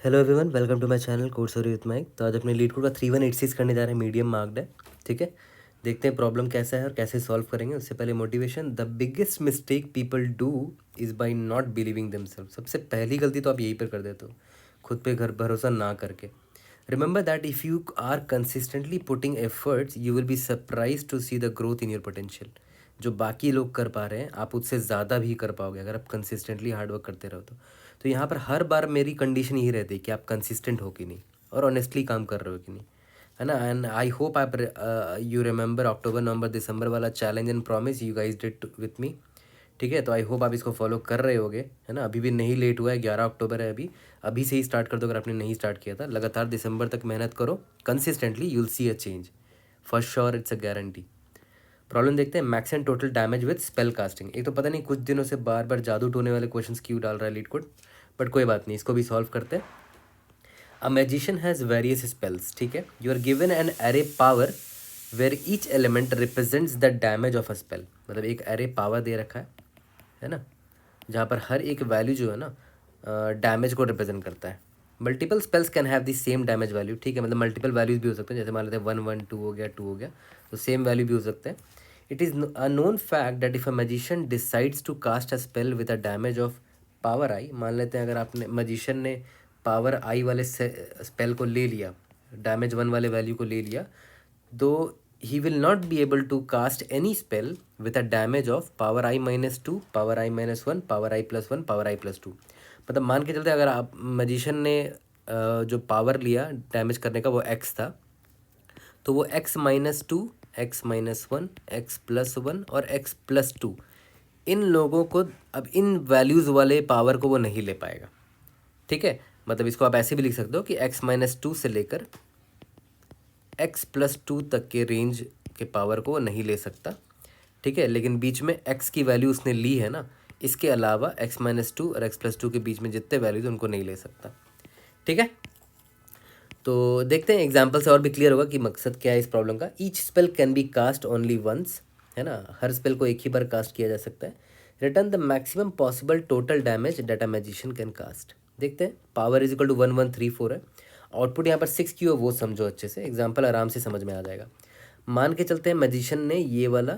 Hello everyone, welcome to my channel course और with Mike. तो आज अपने लीड कोड का 3186 करने जा रहे हैं, मीडियम मार्क्ड है। ठीक है, देखते हैं प्रॉब्लम कैसा है और कैसे सॉल्व करेंगे। उससे पहले motivation. The biggest mistake people do is by not believing themselves. सबसे पहली गलती तो आप यहीं पर कर देते हो, खुद पे घर भरोसा ना करके। Remember that if you are consistently putting efforts you will be surprise to see the growth in your potential. जो बाकी लोग कर पा रहे हैं आप उससे ज़्यादा भी कर पाओगे अगर आप कंसिस्टेंटली हार्डवर्क करते रहो तो यहाँ पर हर बार मेरी कंडीशन यही रहती है कि आप कंसिस्टेंट हो कि नहीं और ऑनेस्टली काम कर रहे हो कि नहीं, है ना। एंड आई होप आप यू रिमेंबर अक्टूबर नवंबर दिसंबर वाला challenge and promise you guys did with me. ठीक है, तो आई होप आप इसको फॉलो कर रहे होगे, है ना। अभी भी नहीं लेट हुआ है, 11 अक्टूबर है अभी। अभी से ही स्टार्ट कर दो अगर आपने नहीं स्टार्ट किया था। लगातार दिसंबर तक मेहनत करो consistently, you will see a change for sure, it's a guarantee. Problem देखते हैं। Max and total damage with spell casting. एक तो पता नहीं कुछ दिनों से बार बार जादू टोने वाले क्वेश्चंस क्यों डाल रहा है लीड कोड, बट कोई बात नहीं, इसको भी सॉल्व करते हैं। A magician has various spells. ठीक है, you are given an array power where each element represents the damage of a spell. मतलब एक एरे पावर दे रखा है ना, जहाँ पर हर एक वैल्यू जो है ना डैमेज को रिप्रेजेंट करता है। Multiple spells can have the same damage value. ठीक है, मतलब मल्टीपल वैल्यूज भी हो सकते हैं, जैसे मान लेते हैं 1 1 2 हो गया, 2 हो गया, तो सेम वैल्यू भी हो सकते हैं। It is a known fact that if a magician decides to cast a spell with a damage of power I. मान लेते हैं अगर आपने मैजिशियन ने पावर आई वाले स्पेल को ले लिया, डैमेज 1 वाले वैल्यू को ले लिया, तो he will not be able to cast any spell with a damage of power I minus 2, power I minus 1, power I plus 1, power I plus 2। मतलब मान के चलते अगर आप मैजिशियन ने जो पावर लिया डैमेज करने का वो x था, तो वो x minus 2, x minus 1, x plus 1 और x प्लस 2, इन लोगों को अब इन वैल्यूज़ वाले पावर को वो नहीं ले पाएगा। ठीक है, मतलब इसको आप ऐसे भी लिख सकते हो कि x माइनस 2 से लेकर x प्लस 2 तक के रेंज के पावर को वो नहीं ले सकता। ठीक है, लेकिन बीच में x की वैल्यू उसने ली है ना, इसके अलावा x माइनस 2 और x प्लस 2 के बीच में जितने वैल्यूज उनको नहीं ले सकता। ठीक है, तो देखते हैं एग्जाम्पल से और भी क्लियर होगा कि मकसद क्या है इस प्रॉब्लम का। Each spell can be cast only once, है ना, हर स्पेल को एक ही बार कास्ट किया जा सकता है। Return the maximum possible total damage that a magician can cast. देखते हैं, पावर इज इक्वल टू 1134 है। आउटपुट यहाँ पर 6 की हो वो समझो अच्छे से, एग्जाम्पल आराम से समझ में आ जाएगा। मान के चलते हैं मैजिशियन ने ये वाला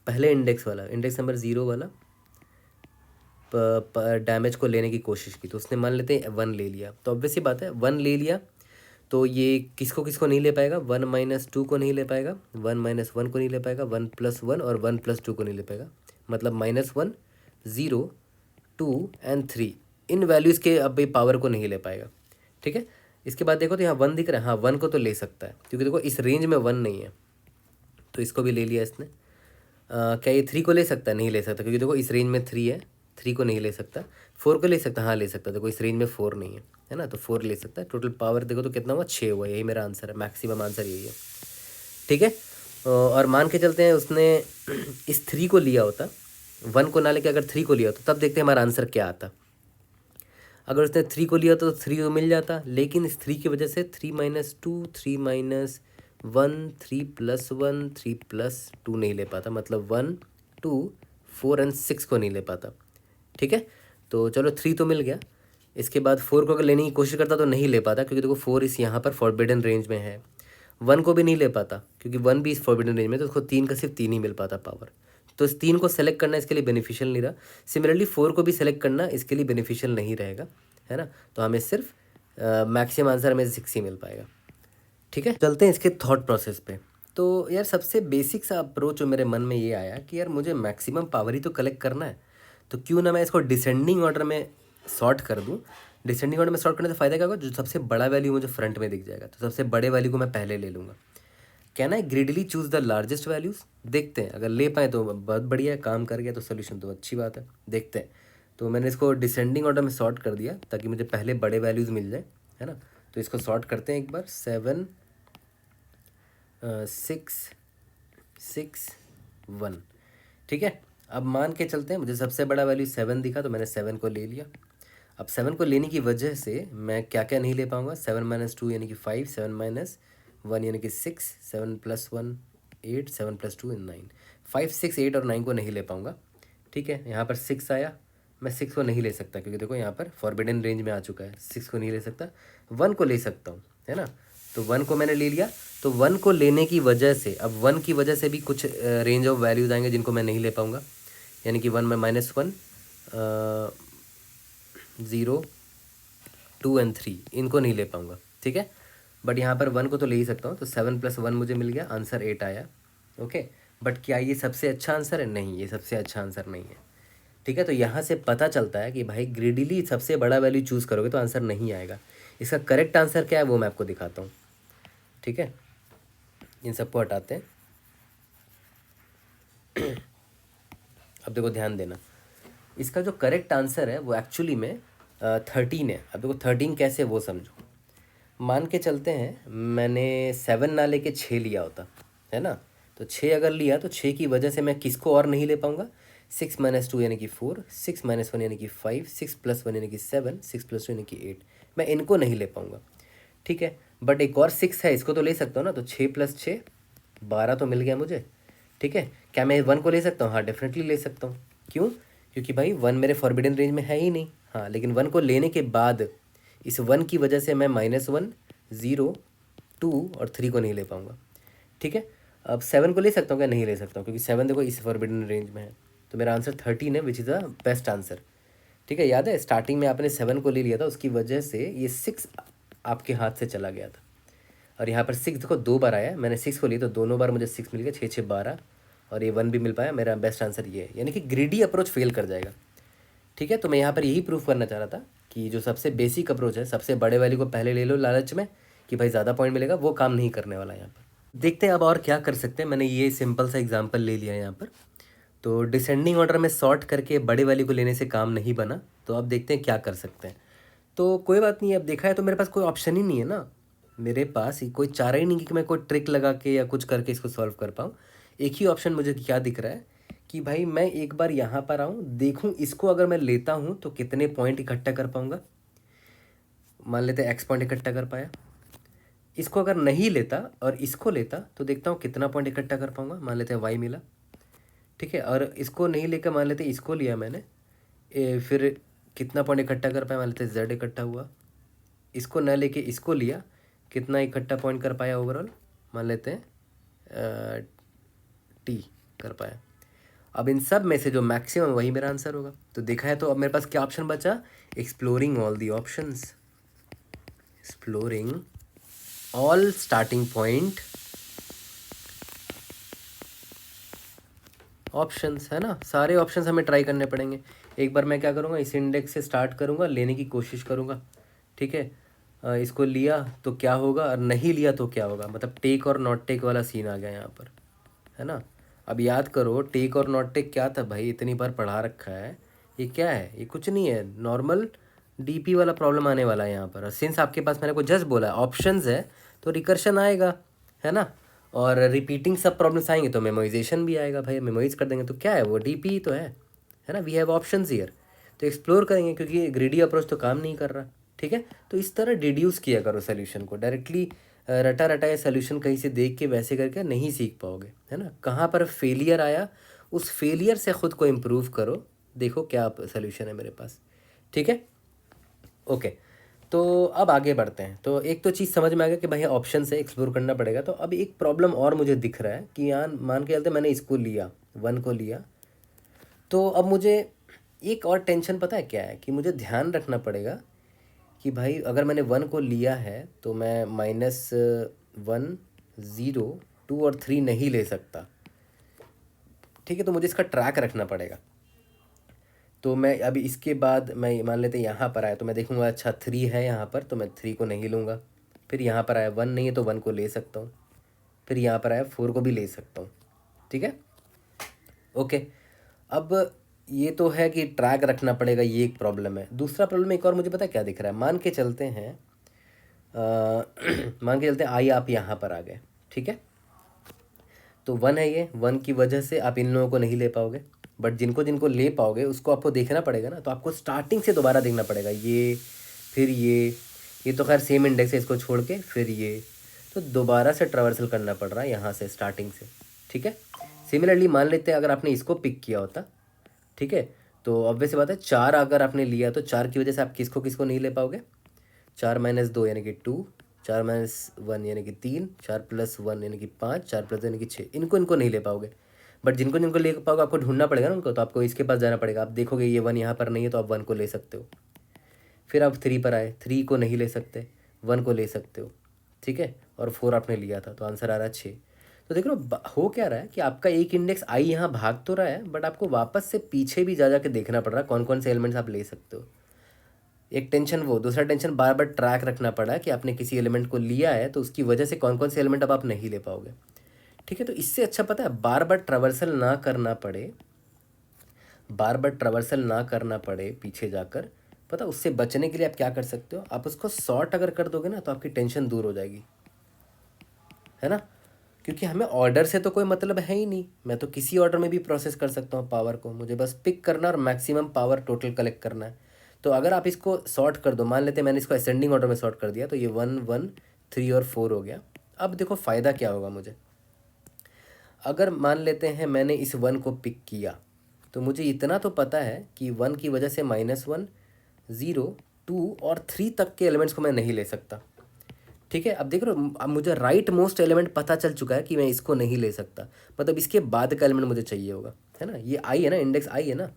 पहले इंडेक्स वाला, इंडेक्स नंबर 0 वाला डैमेज को लेने की कोशिश की, तो उसने मान लेते हैं 1 ले लिया, तो ऑब्वियस सी बात है 1 ले लिया तो ये किसको किसको नहीं ले पाएगा, 1 माइनस 2 को नहीं ले पाएगा, 1 माइनस 1 को नहीं ले पाएगा, 1 प्लस 1 और 1 प्लस 2 को नहीं ले पाएगा। मतलब -1, 0, 2 एंड 3, इन वैल्यूज़ के अब ये पावर को नहीं ले पाएगा। ठीक है, इसके बाद देखो तो यहाँ 1 दिख रहा है, हाँ 1 को तो ले सकता है क्योंकि देखो इस रेंज में 1 नहीं है, तो इसको भी ले लिया इसने। क्या ये 3 को ले सकता है? नहीं ले सकता क्योंकि देखो इस रेंज में 3 है, 3 को नहीं ले सकता। 4 को ले सकता, हाँ ले सकता, देखो इस रेंज में 4 नहीं है ना, तो 4 ले सकता है। टोटल पावर देखो तो कितना हुआ, 6 हुआ। यही मेरा आंसर है, मैक्सिमम आंसर यही है। ठीक है, और मान के चलते हैं उसने इस 3 को लिया होता, 1 को ना लेके अगर 3 को लिया होता, तब देखते हैं हमारा आंसर क्या आता। अगर उसने 3 को लिया तो 3 तो मिल जाता, लेकिन इस 3 की वजह से 3 माइनस 2, 3 माइनस 1, 3 प्लस 1, 3 प्लस 2 नहीं ले पाता, मतलब 1, 2, 4 एंड 6 को नहीं ले पाता। ठीक है, तो चलो 3 तो मिल गया। इसके बाद 4 को अगर लेने की कोशिश करता तो नहीं ले पाता क्योंकि देखो 4 इस यहाँ पर फॉरबिडन रेंज में है। 1 को भी नहीं ले पाता क्योंकि 1 भी इस फॉरबिडन रेंज में, तो उसको 3 का सिर्फ 3 ही मिल पाता पावर। तो इस 3 को सेलेक्ट करना इसके लिए बेनिफिशियल नहीं रहा। सिमिलरली 4 को भी सेलेक्ट करना इसके लिए बेनिफिशियल नहीं रहेगा, है ना। तो हमें सिर्फ मैक्सिमम आंसर हमें 6 ही मिल पाएगा। ठीक है, चलते हैं इसके थॉट प्रोसेस पे। तो यार सबसे बेसिक सा अप्रोच जो मेरे मन में ये आया कि यार मुझे मैक्सिमम पावर ही तो कलेक्ट करना है, तो क्यों ना मैं इसको डिसेंडिंग ऑर्डर में सॉर्ट कर दूं। डिसेंडिंग ऑर्डर में सॉर्ट करने से फ़ायदा क्या होगा, जो सबसे बड़ा वैल्यू मुझे फ्रंट में दिख जाएगा, तो सबसे बड़े वैल्यू को मैं पहले ले लूँगा। Can I greedily choose the largest values? देखते हैं, अगर ले पाए तो बहुत बढ़िया है, काम कर गया तो सोल्यूशन तो अच्छी बात है, देखते हैं। तो मैंने इसको डिसेंडिंग ऑर्डर में सॉर्ट कर दिया ताकि मुझे पहले बड़े वैल्यूज़ मिल जाए, है ना। तो इसको सॉर्ट करते हैं एक बार, 7, 6, 6, 1। ठीक है, अब मान के चलते हैं मुझे सबसे बड़ा वैल्यू 7 दिखा, तो मैंने 7 को ले लिया। अब 7 को लेने की वजह से मैं क्या क्या नहीं ले पाऊँगा, 7 माइनस 2 यानी कि 5, 7 माइनस 1 यानी कि 6, 7 प्लस 1 8, 7 प्लस 2 9, 5, 6, 8 और 9 को नहीं ले पाऊँगा। ठीक है, यहाँ पर 6 आया, मैं 6 को नहीं ले सकता, क्योंकि देखो यहाँ पर फॉरबिडन रेंज में आ चुका है, 6 को नहीं ले सकता, 1 को ले सकता हूँ, है ना। तो 1 को मैंने ले लिया, तो 1 को लेने की वजह से अब 1 की वजह से भी कुछ रेंज ऑफ वैल्यूज आएंगे जिनको मैं नहीं ले पाऊँगा, यानी कि 1 में -1, 0, 2 एंड 3 इनको नहीं ले पाऊँगा, ठीक है। बट यहाँ पर 1 को तो ले ही सकता हूँ, तो 7 + 1 मुझे मिल गया, आंसर 8 आया। ओके, बट क्या ये सबसे अच्छा आंसर है? नहीं, ये सबसे अच्छा आंसर नहीं है, ठीक है। तो यहाँ से पता चलता है कि भाई ग्रीडीली सबसे बड़ा वैल्यू चूज़ करोगे तो आंसर नहीं आएगा। इसका करेक्ट आंसर क्या है वो मैं आपको दिखाता हूँ, ठीक है। इन सबको हटाते हैं। अब देखो ध्यान देना, इसका जो करेक्ट आंसर है वो एक्चुअली में 13 है। अब देखो 13 कैसे वो समझो। मान के चलते हैं मैंने 7 ना लेके 6 लिया होता, है ना। तो 6 अगर लिया तो 6 की वजह से मैं किसको और नहीं ले पाऊँगा? 6 - 2 यानी कि 4, 6 - 1 यानी कि 5, 6 + 1 यानी कि 7, 6 + 2 यानी कि 8। मैं इनको नहीं ले पाऊँगा, ठीक है। बट एक और 6 है, इसको तो ले सकता हूँ ना। तो 6 + 6 12 तो मिल गया मुझे, ठीक है। क्या मैं 1 को ले सकता हूँ? हाँ, डेफिनेटली ले सकता हूँ। क्यों? क्योंकि भाई 1 मेरे फॉरबिडन रेंज में है ही नहीं। हाँ, लेकिन 1 को लेने के बाद इस 1 की वजह से मैं -1, 0, 2 और 3 को नहीं ले पाऊँगा, ठीक है। अब 7 को ले सकता हूँ क्या? नहीं ले सकता हूँ, क्योंकि 7 देखो इस फॉरबिडन रेंज में है। तो मेरा आंसर 13 है, which is the best answer, ठीक है। याद है स्टार्टिंग में आपने 7 को ले लिया था, उसकी वजह से ये 6 आपके हाथ से चला गया था। और यहाँ पर 6 देखो 2 बार आया, मैंने 6 को लिया तो दोनों बार मुझे 6 मिल गया, 6 6 12, और ये 1 भी मिल पाया। मेरा बेस्ट आंसर ये है, यानी कि ग्रीडी अप्रोच फेल कर जाएगा, ठीक है। तो मैं यहाँ पर यही प्रूफ करना चाह रहा था कि जो सबसे बेसिक अप्रोच है, सबसे बड़े वैल्यू को पहले ले लो लालच में कि भाई ज़्यादा पॉइंट मिलेगा, वो काम नहीं करने वाला यहाँ पर। देखते हैं अब और क्या कर सकते हैं। मैंने ये सिंपल सा एग्जांपल ले लिया यहाँ पर। तो डिसेंडिंग ऑर्डर में सॉर्ट करके बड़े वैल्यू को लेने से काम नहीं बना, तो अब देखते हैं क्या कर सकते हैं। तो कोई बात नहीं, अब देखा है तो मेरे पास कोई ऑप्शन ही नहीं है ना, मेरे पास कोई चारा ही नहीं कि मैं कोई ट्रिक लगा के या कुछ करके इसको सॉल्व कर पाऊँ। एक ही ऑप्शन मुझे क्या दिख रहा है कि भाई मैं एक बार यहाँ पर आऊँ, देखूँ इसको अगर मैं लेता हूँ तो कितने पॉइंट इकट्ठा कर पाऊँगा। मान लेते हैं x पॉइंट इकट्ठा कर पाया। इसको अगर नहीं लेता और इसको लेता तो देखता हूँ कितना पॉइंट इकट्ठा कर पाऊँगा। मान लेते हैं y मिला, ठीक है। और इसको नहीं लेकर मान लेते इसको लिया मैंने, फिर कितना पॉइंट इकट्ठा कर पाया? मान लेते हैं z इकट्ठा हुआ। इसको न लेके इसको लिया, कितना इकट्ठा पॉइंट कर पाया ओवरऑल? मान लेते हैं t कर पाया। अब इन सब में से जो मैक्सिमम वही मेरा आंसर होगा। तो देखा है, तो अब मेरे पास क्या ऑप्शन बचा? Exploring all the options, exploring all starting point options, है ना। सारे ऑप्शंस हमें ट्राई करने पड़ेंगे। एक बार मैं क्या करूँगा, इस इंडेक्स से स्टार्ट करूँगा, लेने की कोशिश करूँगा, ठीक है। इसको लिया तो क्या होगा और नहीं लिया तो क्या होगा, मतलब टेक और नॉट टेक वाला सीन आ गया यहाँ पर, है ना। अब याद करो टेक और नॉट टेक क्या था भाई, इतनी बार पढ़ा रखा है। ये क्या है? ये कुछ नहीं है, नॉर्मल डीपी वाला प्रॉब्लम आने वाला है यहाँ पर। सिंस आपके पास मैंने को जस्ट बोला ऑप्शंस है तो रिकर्शन आएगा, है ना। और रिपीटिंग सब प्रॉब्लम्स आएंगे तो मेमोराइजेशन भी आएगा भाई, मेमोराइज कर देंगे। तो क्या है वो, डीपी तो है ना। वी हैव ऑप्शंस हियर, तो एक्सप्लोर करेंगे क्योंकि ग्रीडी अप्रोच तो काम नहीं कर रहा, ठीक है। तो इस तरह डिड्यूस किया करो सोल्यूशन को, डायरेक्टली रटा रटाया सोल्यूशन कहीं से देख के वैसे करके नहीं सीख पाओगे, है ना। कहाँ पर फेलियर आया, उस फेलियर से ख़ुद को इम्प्रूव करो, देखो क्या सोल्यूशन है मेरे पास, ठीक है। ओके, तो अब आगे बढ़ते हैं। तो एक तो चीज़ समझ में आ गया कि भाई ऑप्शन से एक्सप्लोर करना पड़ेगा। तो अब एक प्रॉब्लम और मुझे दिख रहा है कि यहाँ मान के चलते मैंने इसको लिया, 1 को लिया, तो अब मुझे एक और टेंशन पता है क्या है कि मुझे ध्यान रखना पड़ेगा कि भाई अगर मैंने 1 को लिया है तो मैं -1, 0, 2 और 3 नहीं ले सकता, ठीक है। तो मुझे इसका ट्रैक रखना पड़ेगा। तो मैं अभी इसके बाद मैं मान लेते हैं यहाँ पर आया तो मैं देखूँगा अच्छा 3 है यहाँ पर, तो मैं 3 को नहीं लूँगा। फिर यहाँ पर आया 1 नहीं है तो 1 को ले सकता हूँ। फिर यहाँ पर आया 4 को भी ले सकता हूँ, ठीक है। ओके, अब ये तो है कि ट्रैक रखना पड़ेगा, ये एक प्रॉब्लम है। दूसरा प्रॉब्लम एक और मुझे पता है क्या दिख रहा है। मान के चलते हैं मान के चलते हैं आई आप यहाँ पर आ गए, ठीक है। तो 1 है, ये 1 की वजह से आप इन लोगों को नहीं ले पाओगे, बट जिनको जिनको ले पाओगे उसको आपको देखना पड़ेगा ना। तो आपको स्टार्टिंग से दोबारा देखना पड़ेगा, ये फिर ये तो खैर सेम इंडेक्स है, इसको छोड़ के फिर ये, तो दोबारा से ट्रैवर्सल करना पड़ रहा है यहाँ से स्टार्टिंग से, ठीक है। सिमिलरली मान लेते हैं अगर आपने इसको पिक किया होता, ठीक है, तो ऑब्वियस बात है 4 अगर आपने लिया तो 4 की वजह से आप किसको किसको नहीं ले पाओगे, 4-2 यानी कि 2, 4-1 यानी कि 3, 4+1 यानी कि 5, 4+2 यानी कि 6, इनको इनको नहीं ले पाओगे। बट जिनको जिनको ले पाओगे आपको ढूंढना पड़ेगा ना उनको, तो आपको इसके पास जाना पड़ेगा। आप देखोगे ये 1 यहाँ पर नहीं है तो आप 1 को ले सकते हो। फिर आप 3 पर आए, 3 को नहीं ले सकते, 1 को ले सकते हो, ठीक है। और 4 आपने लिया था तो आंसर आ रहा है 6। तो देख लो हो क्या रहा है कि आपका एक इंडेक्स आई यहाँ भाग तो रहा है, बट आपको वापस से पीछे भी जा जा के देखना पड़ रहा है कौन कौन से एलिमेंट्स आप ले सकते हो। एक टेंशन वो, दूसरा टेंशन बार बार ट्रैक रखना पड़ा कि आपने किसी एलिमेंट को लिया है तो उसकी वजह से कौन कौन से एलिमेंट अब आप नहीं ले पाओगे, ठीक है। तो इससे अच्छा पता है बार बार ट्रैवर्सल ना करना पड़े, बार बार ट्रैवर्सल ना करना पड़े पीछे जाकर, पता उससे बचने के लिए आप क्या कर सकते हो, आप उसको सॉर्ट अगर कर दोगे ना तो आपकी टेंशन दूर हो जाएगी, है ना। क्योंकि हमें ऑर्डर से तो कोई मतलब है ही नहीं, मैं तो किसी ऑर्डर में भी प्रोसेस कर सकता हूँ पावर को, मुझे बस पिक करना और मैक्सिमम पावर टोटल कलेक्ट करना है। तो अगर आप इसको सॉर्ट कर दो, मान लेते हैं मैंने इसको असेंडिंग ऑर्डर में सॉर्ट कर दिया तो ये 1 1 3 और 4 हो गया। अब देखो फ़ायदा क्या होगा मुझे, अगर मान लेते हैं मैंने इस 1 को पिक किया तो मुझे इतना तो पता है कि 1 की वजह से -1 0 2 और 3 तक के एलिमेंट्स को मैं नहीं ले सकता, ठीक है। अब देख रहे हो अब मुझे राइट मोस्ट एलिमेंट पता चल चुका है कि मैं इसको नहीं ले सकता, मतलब इसके बाद का एलिमेंट मुझे चाहिए होगा, है ना। ये आई है ना, इंडेक्स आई है ना,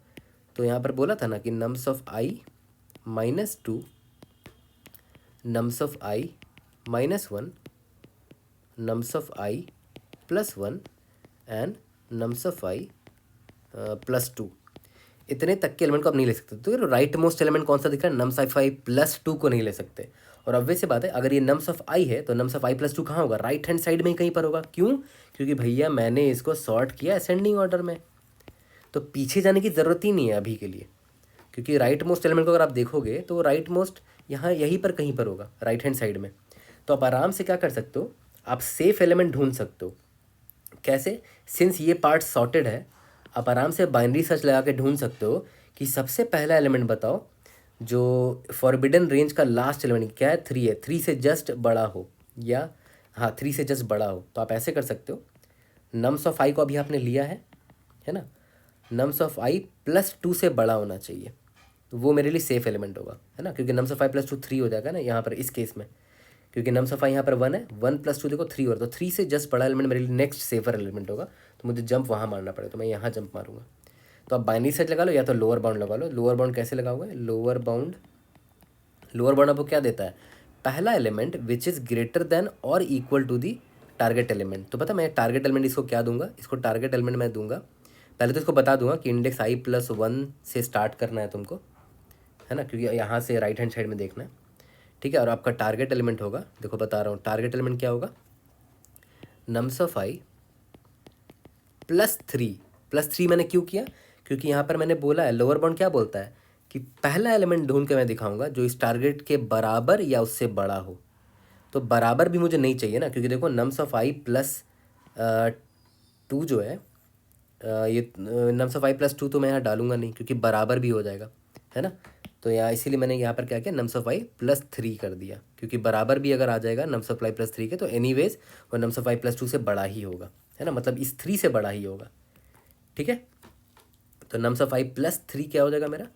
तो यहाँ पर बोला था ना कि nums of i -2, nums of i -1, nums of i +1 and nums of i +2, इतने तक के एलिमेंट को आप नहीं ले सकते। तो राइट मोस्ट एलिमेंट कौन सा दिख रहा है, नम्स ऑफ आई +2 को नहीं ले सकते। और ऑब्वियस सी बात है अगर ये नम्स ऑफ आई है तो नम्स ऑफ आई +2 कहाँ होगा, राइट हैंड साइड में ही कहीं पर होगा। क्यों, क्योंकि भैया मैंने इसको सॉर्ट किया असेंडिंग ऑर्डर में, तो पीछे जाने की ज़रूरत ही नहीं है अभी के लिए। क्योंकि राइट मोस्ट एलिमेंट को अगर आप देखोगे तो राइट मोस्ट यहाँ यहीं पर कहीं पर होगा राइट हैंड साइड में। तो आप आराम से क्या कर सकते हो, आप सेफ एलिमेंट ढूंढ सकते हो। कैसे, सिंस ये पार्ट सॉर्टेड है आप आराम से बाइनरी सर्च लगा के ढूंढ सकते हो कि सबसे पहला एलिमेंट बताओ जो फॉरबिडन रेंज का लास्ट एलिमेंट क्या है, 3 है, 3 से जस्ट बड़ा हो, या हाँ 3 से जस्ट बड़ा हो। तो आप ऐसे कर सकते हो, नम्स ऑफ आई को अभी आपने लिया है ना, नम्स ऑफ आई +2 से बड़ा होना चाहिए, तो वो मेरे लिए सेफ एलिमेंट होगा, है ना। क्योंकि नम्स ऑफ आई +2 3 हो जाएगा ना यहाँ पर इस केस में, क्योंकि नम्स ऑफ आई यहाँ पर 1 है, 1 +2 देखो 3 और, तो 3 से जस्ट बड़ा एलिमेंट मेरे लिए नेक्स्ट सेफर एलिमेंट होगा। तो मुझे जंप वहाँ मारना पड़ेगा, तो मैं यहाँ जंप मारूंगा। तो आप बाइनरी सर्च लगा लो या तो लोअर बाउंड लगा लो। लोअर बाउंड कैसे लगाओगे, लोअर बाउंड आपको क्या देता है, पहला element which is greater than और equal to the target element. तो पता मैं टारगेट एलिमेंट इसको क्या दूंगा, इसको टारगेट एलिमेंट मैं दूंगा, पहले तो इसको बता दूंगा कि इंडेक्स आई +1 से स्टार्ट करना है तुमको, है ना, क्योंकि यहाँ से राइट हैंड साइड में देखना है, ठीक है। और आपका टारगेट एलिमेंट होगा, देखो बता रहा हूँ टारगेट एलिमेंट क्या होगा, नम्स ऑफ आई +3 मैंने क्यों किया, क्योंकि यहाँ पर मैंने बोला है लोअर बाउंड क्या बोलता है कि पहला एलिमेंट ढूंढ के मैं दिखाऊंगा जो इस टारगेट के बराबर या उससे बड़ा हो। तो बराबर भी मुझे नहीं चाहिए ना, क्योंकि देखो नम्स ऑफ आई +2 जो है ये नम्स ऑफ आई +2 तो मैं यहाँ डालूंगा नहीं क्योंकि बराबर भी हो जाएगा, है ना। तो यहाँ इसीलिए मैंने यहाँ पर क्या किया, नम्स ऑफ आई +3 कर दिया, क्योंकि बराबर भी अगर आ जाएगा नम्स ऑफ आई +3 के तो एनीवेज वो नम्स ऑफ आई +2 से बड़ा ही होगा, है ना, मतलब इस 3 से बड़ा ही होगा, ठीक है। तो नम्स ऑफ आई +3 क्या हो जाएगा मेरा,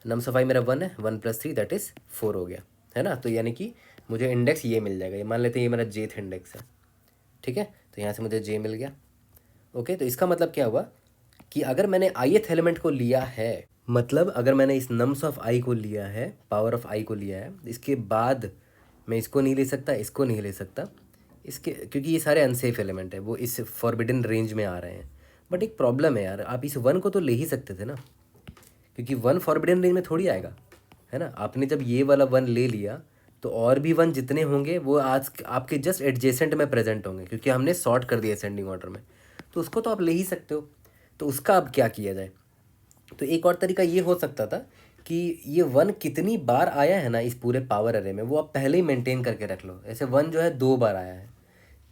नम्स ऑफ आई मेरा 1 है, 1 + 3 दैट इज़ 4 हो गया, है ना। तो यानी कि मुझे इंडेक्स ये मिल जाएगा, ये मान लेते हैं ये मेरा जेथ इंडेक्स है, ठीक है। तो यहाँ से मुझे जे मिल गया, ओके। तो इसका मतलब क्या हुआ कि अगर मैंने ith एलिमेंट को लिया है, मतलब अगर मैंने इस नम्स ऑफ आई को लिया है, पावर ऑफ आई को लिया है, इसके बाद मैं इसको नहीं ले सकता, इसको नहीं ले सकता, इसके क्योंकि ये सारे अनसेफ एलिमेंट है, वो इस फॉरबिडन रेंज में आ रहे हैं। बट एक प्रॉब्लम है यार, आप इस 1 को तो ले ही सकते थे ना, क्योंकि 1 फॉरबिडन रेंज में थोड़ी आएगा, है ना। आपने जब ये वाला 1 ले लिया तो और भी 1 जितने होंगे वो आज आपके जस्ट एडजेसेंट में प्रेजेंट होंगे, क्योंकि हमने सॉर्ट कर दिया असेंडिंग ऑर्डर में, तो उसको तो आप ले ही सकते हो। तो उसका अब क्या किया जाए, तो एक और तरीका ये हो सकता था कि ये 1 कितनी बार आया है ना इस पूरे पावर अरे में, वो आप पहले ही मेंटेन करके रख लो। ऐसे 1 जो है 2 बार आया है,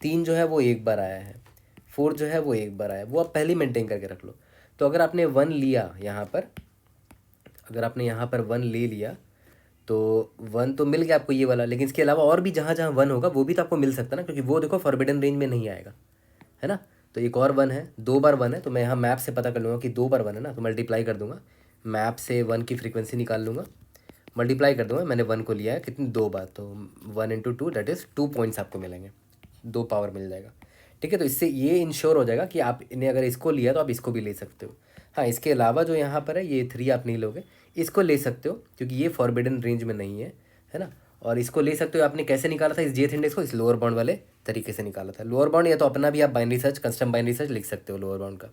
3 जो है वो 1 बार आया है, 4 जो है वो 1 बार आया है, वो आप पहले ही मेंटेन करके रख लो। तो अगर आपने 1 लिया यहाँ पर, अगर आपने यहाँ पर 1 ले लिया तो 1 तो मिल गया आपको ये वाला, लेकिन इसके अलावा और भी जहाँ जहाँ 1 होगा वो भी तो आपको मिल सकता है ना, क्योंकि वो देखो फॉरबिडन रेंज में नहीं आएगा, है ना। तो एक और 1 है, 2 बार 1 है, तो मैं यहाँ मैप से पता कर लूँगा कि 2 बार 1 है ना, तो मल्टीप्लाई कर दूंगा, मैप से 1 की फ्रीक्वेंसी निकाल लूँगा, मल्टीप्लाई कर दूंगा। मैंने 1 को लिया है कितनी 2 बार, तो 1 इंटू 2 दैट इज़ 2 पॉइंट्स आपको मिलेंगे, 2 पावर मिल जाएगा। ठीक है, तो इससे ये इंश्योर हो जाएगा कि आपने अगर इसको लिया तो आप इसको भी ले सकते हो। हाँ, इसके अलावा जो यहाँ पर है ये 3 आप नहीं लोगे, इसको ले सकते हो क्योंकि ये फॉरबिडन रेंज में नहीं है ना। और इसको ले सकते हो। आपने कैसे निकाला था इस जेथ इंडेक्स को? इस लोअर बाउंड वाले तरीके से निकाला था। लोअर बाउंड या तो अपना भी आप binary search, custom binary search लिख सकते हो लोअर बाउंड का।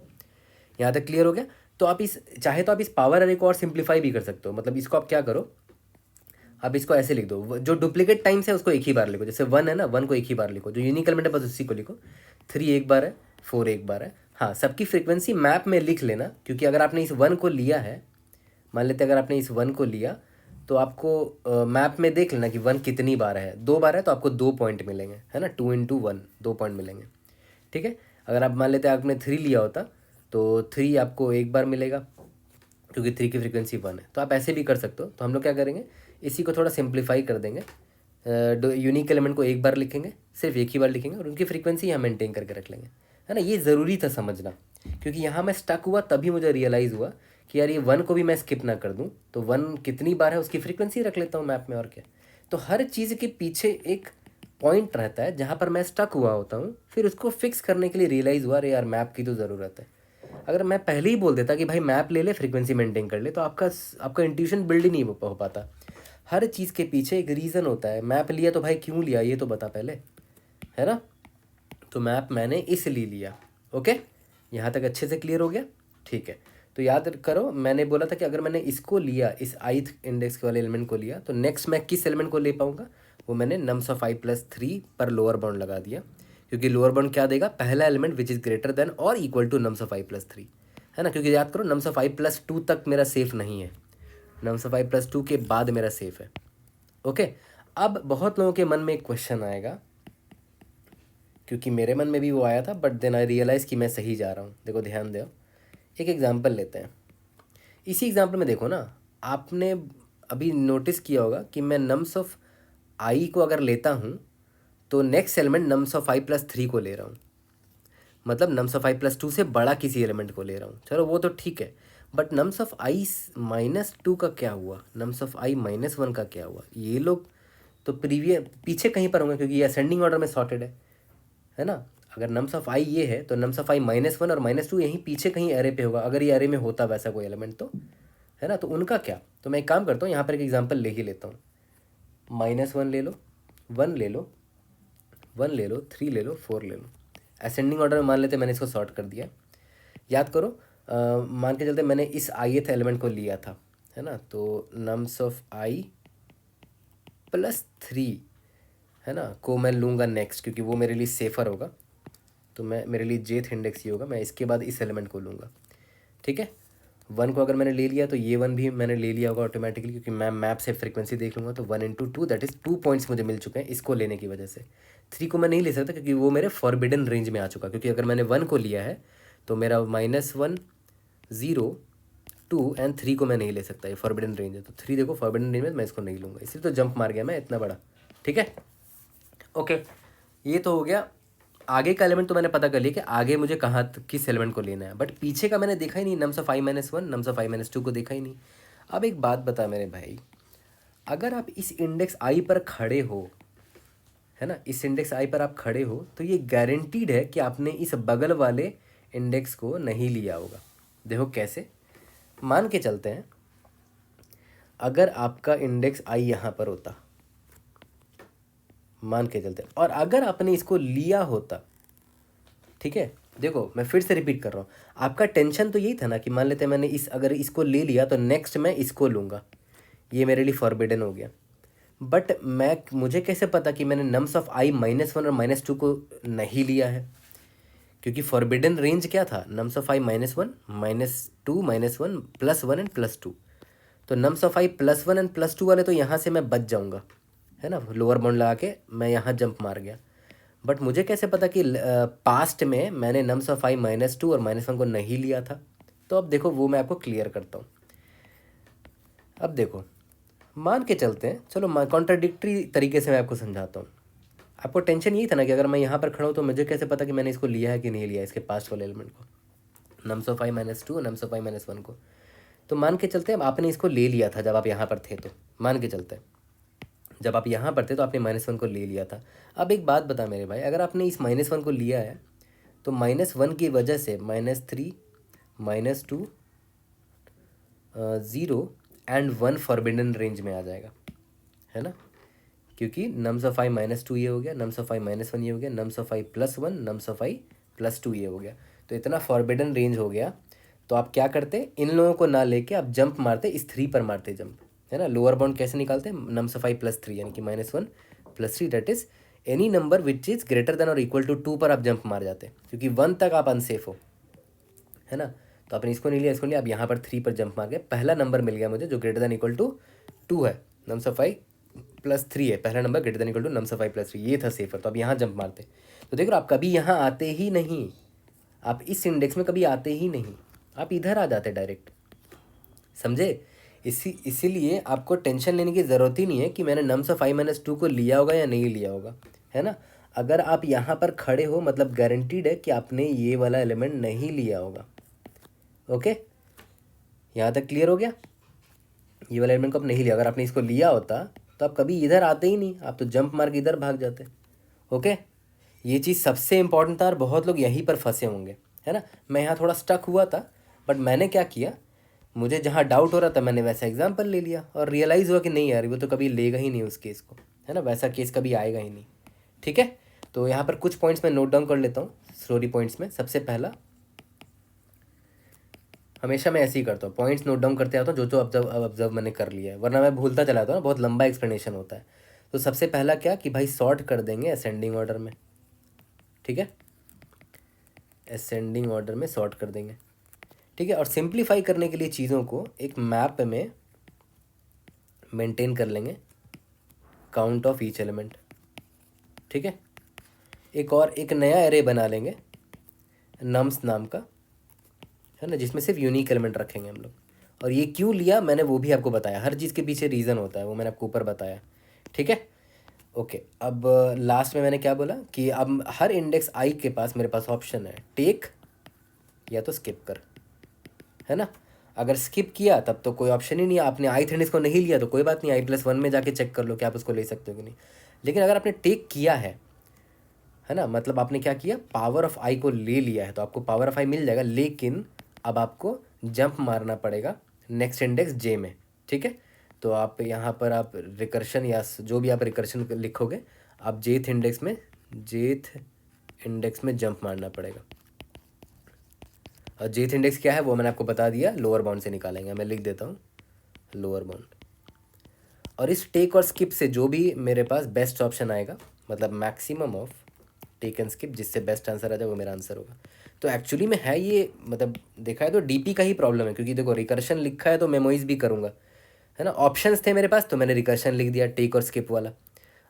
यहाँ तक क्लियर हो गया? तो आप इस चाहे तो आप इस पावर अरे को और सिंप्लीफाई भी कर सकते हो। मतलब इसको आप क्या करो, आप इसको ऐसे लिख दो, जो डुप्लीकेट टाइम्स है उसको एक ही बार लिखो। जैसे 1 है ना, 1 को एक ही बार लिखो, जो यूनिक एलिमेंट है बस उसी को लिखो। 3 एक बार है, 4 एक बार है। हाँ, सबकी फ्रीक्वेंसी मैप में लिख लेना, क्योंकि अगर आपने इस 1 को लिया है, मान लेते अगर आपने इस 1 को लिया तो आपको मैप में देख लेना कि 1 कितनी बार है। 2 बार है तो आपको 2 पॉइंट मिलेंगे, है ना। 2 इंटू 1 2 पॉइंट मिलेंगे। ठीक है, अगर आप मान लेते आपने 3 लिया होता तो 3 आपको एक बार मिलेगा, क्योंकि 3 की फ्रीक्वेंसी 1 है। तो आप ऐसे भी कर सकते हो। तो हम लोग क्या करेंगे, इसी को थोड़ा सिंप्लीफाई कर देंगे। यूनिक एलिमेंट को एक बार लिखेंगे, सिर्फ एक ही बार लिखेंगे, और उनकी फ्रीक्वेंसी यहाँ मेंटेन करके रख लेंगे, है ना। ये ज़रूरी था समझना, क्योंकि यहाँ मैं स्टक हुआ तभी मुझे रियलाइज़ हुआ कि यार ये 1 को भी मैं स्किप ना कर दूँ, तो 1 कितनी बार है उसकी फ्रीक्वेंसी रख लेता हूँ मैप में, और क्या। तो हर चीज़ के पीछे एक पॉइंट रहता है जहाँ पर मैं स्टक हुआ होता हूँ, फिर उसको फिक्स करने के लिए रियलाइज़ हुआ, अरे यार मैप की तो ज़रूरत है। अगर मैं पहले ही बोल देता कि भाई मैप ले ले, फ्रीक्वेंसी मेंटेन कर ले, तो आपका इंट्यूशन बिल्ड ही नहीं हो पाता। हर चीज़ के पीछे एक रीज़न होता है। मैप लिया तो भाई क्यों लिया ये तो बता पहले, है ना। तो मैप मैंने इसलिए लिया। ओके, यहाँ तक अच्छे से क्लियर हो गया? ठीक है, तो याद करो मैंने बोला था कि अगर मैंने इसको लिया, इस ith इंडेक्स के वाले एलिमेंट को लिया, तो नेक्स्ट मैं किस एलिमेंट को ले पाऊँगा? वो मैंने नम्स ऑफ i प्लस 3 पर लोअर बाउंड लगा दिया, क्योंकि लोअर बाउंड क्या देगा? पहला element which is greater than और equal to nums of i plus 3, है ना। क्योंकि याद करो नम्स ऑफ i प्लस 2 तक मेरा सेफ नहीं है, नम्स ऑफ i प्लस 2 के बाद मेरा सेफ है। ओके, अब बहुत लोगों के मन में एक क्वेश्चन आएगा, क्योंकि मेरे मन में भी वो आया था, बट देन आई रियलाइज़ कि मैं सही जा रहा हूँ। देखो ध्यान दो, एक एग्जांपल लेते हैं। इसी एग्जांपल में देखो ना, आपने अभी नोटिस किया होगा कि मैं नम्स ऑफ आई को अगर लेता हूँ तो next element nums of i plus 3 को ले रहा हूँ, मतलब नम्स ऑफ i प्लस 2 से बड़ा किसी एलिमेंट को ले रहा हूँ। चलो वो तो ठीक है, but nums of i minus 2 का क्या हुआ? नम्स ऑफ i माइनस 1 का क्या हुआ? ये लोग तो पीछे कहीं पर होंगे, क्योंकि ये असेंडिंग ऑर्डर में सॉर्टेड है ना। अगर नम्स ऑफ आई ये है तो नम्स ऑफ i माइनस 1 और माइनस 2 यहीं पीछे कहीं एरे पे होगा, अगर ये एरे में होता वैसा कोई एलिमेंट तो, है ना। तो उनका क्या? तो मैं एक काम करता हूँ, यहाँ पर एक एग्जांपल ले ही लेता हूँ। -1 ले लो, 1 ले लो, 1 ले लो, 3 ले लो, 4 ले लो। असेंडिंग ऑर्डर में मान लेते मैंने इसको सॉर्ट कर दिया। याद करो, मान के चलते मैंने इस ith एलिमेंट को लिया था, है ना। तो नम्स ऑफ i प्लस 3, है ना, को मैं लूँगा नेक्स्ट, क्योंकि वो मेरे लिए सेफ़र होगा। तो मेरे लिए जेथ इंडेक्स ये होगा, मैं इसके बाद इस एलिमेंट को लूँगा। ठीक है, 1 को अगर मैंने ले लिया तो ये 1 भी मैंने ले लिया होगा ऑटोमेटिकली, क्योंकि मैं मैप से फ्रीक्वेंसी देख लूँगा। तो 1 इंटू 2 दैट इज़ 2 पॉइंट्स मुझे मिल चुके हैं इसको लेने की वजह से। 3 को मैं नहीं ले सकता क्योंकि वो मेरे फॉरबिडन रेंज में आ चुका, क्योंकि अगर मैंने 1 को लिया है तो मेरा -1 0 2 एंड 3 को मैं नहीं ले सकता, ये फॉरबिडन रेंज है। तो 3 देखो फॉरबिडन रेंज में, मैं इसको नहीं लूँगा, इसलिए तो जंप मार गया मैं इतना बड़ा। ठीक है, ओके, ये तो हो गया। आगे का एलिमेंट तो मैंने पता कर लिया कि आगे मुझे किस एलिमेंट को लेना है, बट पीछे का मैंने देखा ही नहीं। Nums of i minus 1, nums of i minus 2 को देखा ही नहीं। अब एक बात बता मेरे भाई, अगर आप इस इंडेक्स i पर खड़े हो, है ना, इस इंडेक्स i पर आप खड़े हो, तो ये गारंटीड है कि आपने इस बगल वाले इंडेक्स को नहीं लिया होगा। देखो कैसे, मान के चलते हैं अगर आपका इंडेक्स i यहाँ पर होता, मान के चलते, और अगर आपने इसको लिया होता, ठीक है, देखो मैं फिर से रिपीट कर रहा हूँ, आपका टेंशन तो यही था ना कि मान लेते हैं मैंने अगर इसको ले लिया तो नेक्स्ट मैं इसको लूँगा, ये मेरे लिए फॉरबिडन हो गया। बट मुझे कैसे पता कि मैंने नम्स ऑफ i माइनस 1 और माइनस 2 को नहीं लिया है? क्योंकि फॉरबिडन रेंज क्या था? Nums of i minus 1 -2 -1 +1 and +2। तो नम्स ऑफ i +1 एंड +2 वाले तो यहाँ से मैं बच जाऊँगा, है ना, लोअर बाउंड लगा के मैं यहाँ जंप मार गया। बट मुझे कैसे पता कि पास्ट में मैंने नम्स ऑफ i -2 और -1 को नहीं लिया था? तो अब देखो वो मैं आपको क्लियर करता हूँ। अब देखो, मान के चलते हैं, चलो कॉन्ट्राडिक्टरी तरीके से मैं आपको समझाता हूँ। आपको टेंशन यही था ना कि अगर मैं यहाँ पर खड़ा हूँ तो मुझे कैसे पता कि मैंने इसको लिया है कि नहीं लिया, इसके पास्ट वाले एलिमेंट को, नम्स ऑफ i -2 और नम्स ऑफ i -1 को। तो मान के चलते हैं आपने इसको ले लिया था जब आप यहाँ पर थे, तो मान के चलते हैं जब आप यहाँ पर थे तो आपने -1 को ले लिया था। अब एक बात बता मेरे भाई, अगर आपने इस -1 को लिया है तो -1 की वजह से -3 -2 0 एंड 1 फॉरबिडन रेंज में आ जाएगा, है ना, क्योंकि नम्स ऑफ i -2 ये हो गया, नम्स ऑफ i -1 ये हो गया, nums of i +1, nums of i +2 ये हो गया। तो इतना फॉरबिडन रेंज हो गया। तो आप क्या करते, इन लोगों को ना लेके आप जंप मारते, इस 3 पर मारते जंप, है ना। लोअर बाउंड कैसे निकालते हैं, नम्स ऑफ i +3 यानी कि -1 +3 that is any number which is greater than और इक्वल टू 2 पर आप जंप मार जाते हैं, क्योंकि 1 तक आप अनसेफ हो, है ना। तो आपने इसको नहीं लिया, इसको लिया, आप यहाँ पर 3 पर जंप मार गए, पहला नंबर मिल गया मुझे जो ग्रेटर देन इक्वल टू 2 है, नम्स ऑफ i +3 है, पहला नंबर greater than equal to nums of i +3, ये था सेफर। तो अब यहाँ जंप मारते, तो देखो आप कभी यहाँ आते ही नहीं, आप इस इंडेक्स में कभी आते ही नहीं, आप इधर आ जाते डायरेक्ट, समझे। इसीलिए आपको टेंशन लेने की ज़रूरत ही नहीं है कि मैंने नम्स ऑफ i -2 को लिया होगा या नहीं लिया होगा, है ना। अगर आप यहाँ पर खड़े हो मतलब गारंटीड है कि आपने ये वाला एलिमेंट नहीं लिया होगा। ओके, यहाँ तक क्लियर हो गया। ये वाला एलिमेंट को आप नहीं लिया, अगर आपने इसको लिया होता तो आप कभी इधर आते ही नहीं, आप तो जंप मार के इधर भाग जाते। ओके, ये चीज़ सबसे इंपॉर्टेंट था और बहुत लोग यहीं पर फंसे होंगे, है ना। मैं यहाँ थोड़ा स्टक हुआ था, बट मैंने क्या किया, मुझे जहाँ डाउट हो रहा था मैंने वैसा एग्जाम्पल ले लिया और रियलाइज़ हुआ कि नहीं यार वो तो कभी लेगा ही नहीं उस केस को, है ना, वैसा केस कभी आएगा ही नहीं। ठीक है, तो यहाँ पर कुछ पॉइंट्स मैं नोट डाउन कर लेता हूँ स्टोरी पॉइंट्स में। सबसे पहला, हमेशा मैं ऐसे ही करता हूँ, पॉइंट्स नोट डाउन करते आता हूँ, जो जो ऑब्जर्व मैंने कर लिया है, वरना मैं भूलता चला जाता हूँ ना, बहुत लंबा एक्सप्लेनेशन होता है। तो सबसे पहला क्या कि भाई सॉर्ट कर देंगे असेंडिंग ऑर्डर में, ठीक है, असेंडिंग ऑर्डर में सॉर्ट कर देंगे, ठीक है। और सिंप्लीफाई करने के लिए चीज़ों को एक मैप में मेंटेन कर लेंगे, काउंट ऑफ ईच एलिमेंट, ठीक है। एक नया एरे बना लेंगे नम्स नाम का, है ना, जिसमें सिर्फ यूनिक एलिमेंट रखेंगे हम लोग। और ये क्यों लिया मैंने वो भी आपको बताया, हर चीज़ के पीछे रीज़न होता है, वो मैंने आपको ऊपर बताया, ठीक है। ओके, अब लास्ट में मैंने क्या बोला कि अब हर इंडेक्स आई के पास मेरे पास ऑप्शन है, टेक या तो स्किप कर, है ना। अगर स्किप किया तब तो कोई ऑप्शन ही नहीं है, आपने i इंडेक्स को नहीं लिया तो कोई बात नहीं, i+1 में जाके चेक कर लो कि आप उसको ले सकते हो कि नहीं। लेकिन अगर आपने टेक किया है ना, मतलब आपने क्या किया, पावर ऑफ आई को ले लिया है, तो आपको पावर ऑफ आई मिल जाएगा, लेकिन अब आपको जंप मारना पड़ेगा नेक्स्ट इंडेक्स जे में, ठीक है। तो आप यहाँ पर आप रिकर्शन या जो भी आप रिकर्शन लिखोगे, आप जेथ इंडेक्स में जंप मारना पड़ेगा। और जेथ इंडेक्स क्या है वो मैंने आपको बता दिया, लोअर बाउंड से निकालेंगे, मैं लिख देता हूँ लोअर बाउंड। और इस टेक और स्किप से जो भी मेरे पास बेस्ट ऑप्शन आएगा, मतलब maximum of take and skip, जिससे बेस्ट आंसर आ जाए वो मेरा आंसर होगा। तो एक्चुअली में है ये, मतलब देखा है तो डीपी का ही प्रॉब्लम है, क्योंकि देखो रिकर्शन लिखा है तो मेमोइज भी करूँगा, है ना। ऑप्शंस थे मेरे पास तो मैंने रिकर्शन लिख दिया टेक और स्किप वाला।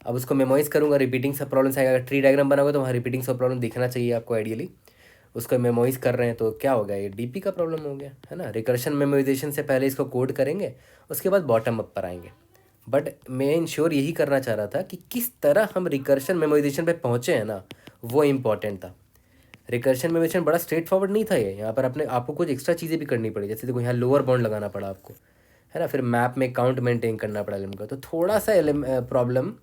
अब उसको मेमोइज करूँगा, रिपीटिंग सब प्रॉब्लम आएगा। अगर ट्री डायग्राम बनाओगे तो वहाँ रिपीटिंग सब प्रॉब्लम दिखना चाहिए आपको आइडियली, उसको मेमोइज कर रहे हैं तो क्या हो गया, ये डीपी का प्रॉब्लम हो गया, है ना। रिकर्शन मेमोइजेशन से पहले इसको कोड करेंगे, उसके बाद बॉटम अप पर आएंगे। बट मैं इंश्योर यही करना चाह रहा था कि किस तरह हम रिकर्शन मेमोइजेशन पे पहुँचे हैं ना, वो इम्पॉर्टेंट था। रिकर्शन मेमोइजेशन बड़ा स्ट्रेट फॉरवर्ड नहीं था ये, यहाँ पर आपको कुछ एक्स्ट्रा चीज़ें भी करनी पड़ी, जैसे देखो यहाँ लोअर बाउंड लगाना पड़ा आपको, है ना, फिर मैप में काउंट मेंटेन करना पड़ा एलिमेंट का, तो थोड़ा सा प्रॉब्लम